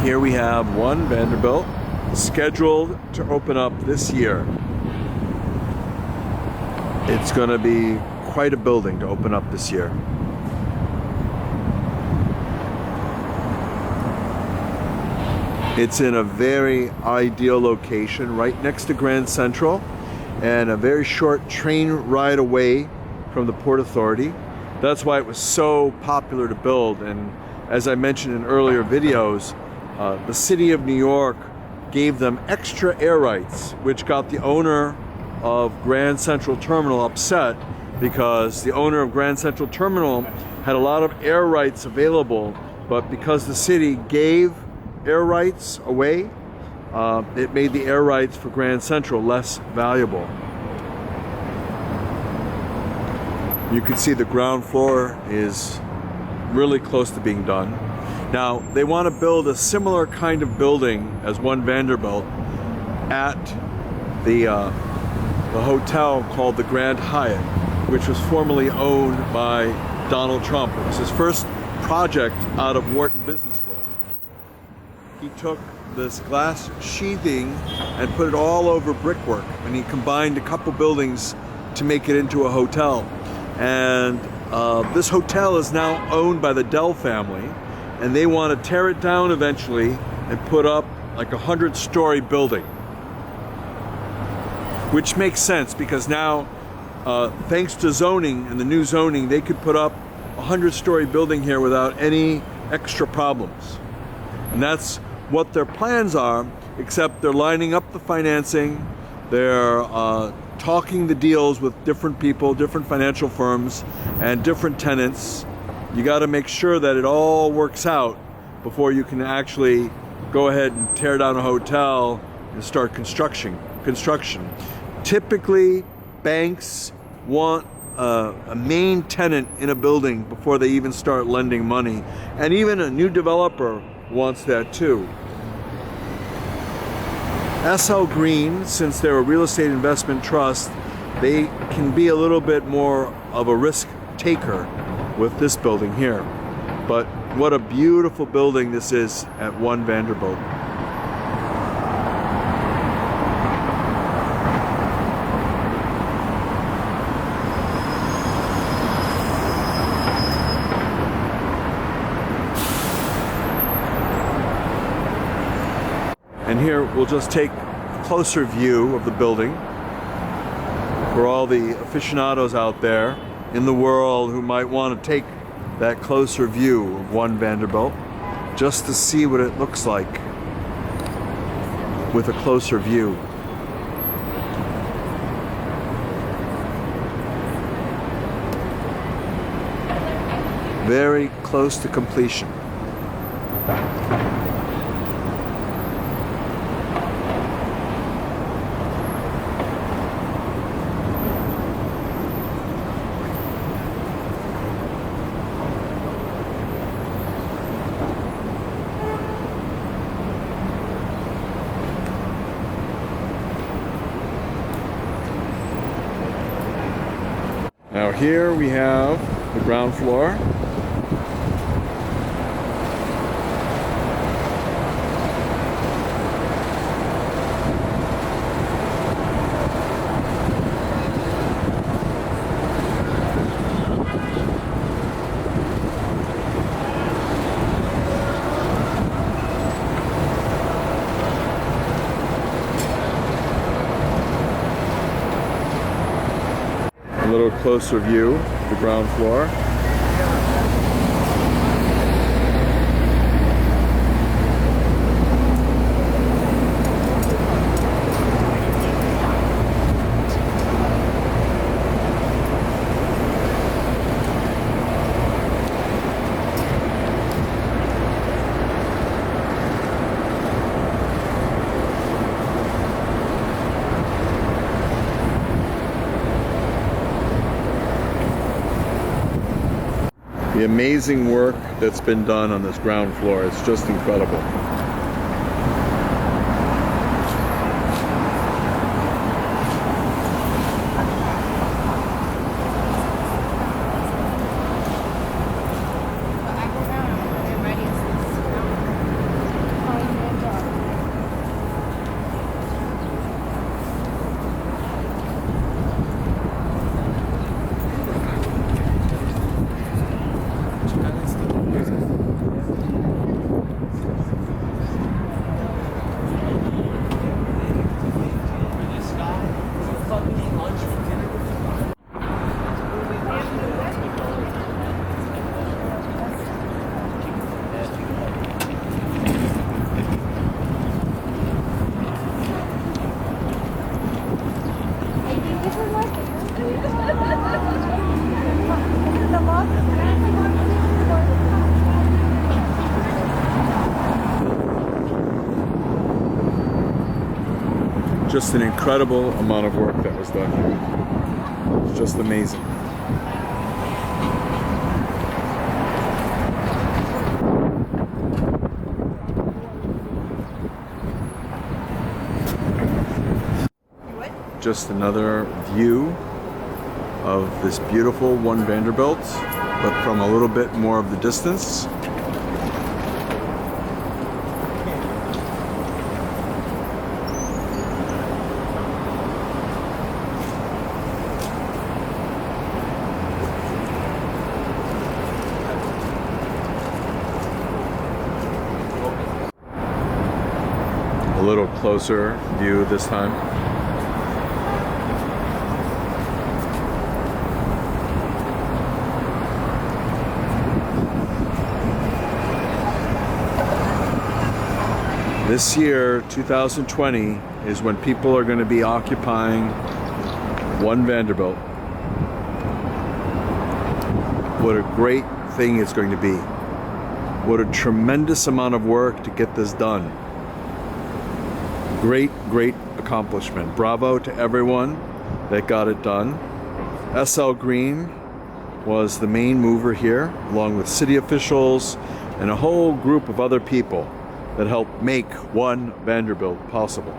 Here we have One Vanderbilt, scheduled to open up this year. It's going to be quite a building to open up this year. It's in a very ideal location, right next to Grand Central, and a very short train ride away from the Port Authority. That's why it was so popular to build. And as I mentioned in earlier videos, the city of New York gave them extra air rights, which got the owner of Grand Central Terminal upset, because the owner of Grand Central Terminal had a lot of air rights available, but because the city gave air rights away, it made the air rights for Grand Central less valuable. You can see the ground floor is really close to being done. Now, they want to build a similar kind of building as One Vanderbilt at the hotel called the Grand Hyatt, which was formerly owned by Donald Trump. It was his first project out of Wharton Business School. He took this glass sheathing and put it all over brickwork, and he combined a couple buildings to make it into a hotel. And this hotel is now owned by the Dell family, and they want to tear it down eventually and put up like a 100-story building. Which makes sense, because now, thanks to zoning and the new zoning, they could put up a 100-story building here without any extra problems. And that's what their plans are, except they're lining up the financing, they're talking the deals with different people, different financial firms, and different tenants. You got to make sure that it all works out before you can actually go ahead and tear down a hotel and start construction. Typically, banks want a main tenant in a building before they even start lending money. And even a new developer wants that too. SL Green, since they're a real estate investment trust, they can be a little bit more of a risk taker with this building here. But what a beautiful building this is at One Vanderbilt. And here we'll just take a closer view of the building for all the aficionados out there in the world who might want to take that closer view of One Vanderbilt, just to see what it looks like with a closer view. Very close to completion. Now here we have the ground floor. A little closer view of the ground floor. The amazing work that's been done on this ground floor is just incredible. Just an incredible amount of work that was done here. It's just amazing. Just another view of this beautiful One Vanderbilt, but from a little bit more of the distance. A little closer view this time. This year, 2020, is when people are going to be occupying One Vanderbilt. What a great thing it's going to be. What a tremendous amount of work to get this done. Great, great accomplishment. Bravo to everyone that got it done. SL Green was the main mover here, along with city officials and a whole group of other people that helped make One Vanderbilt possible.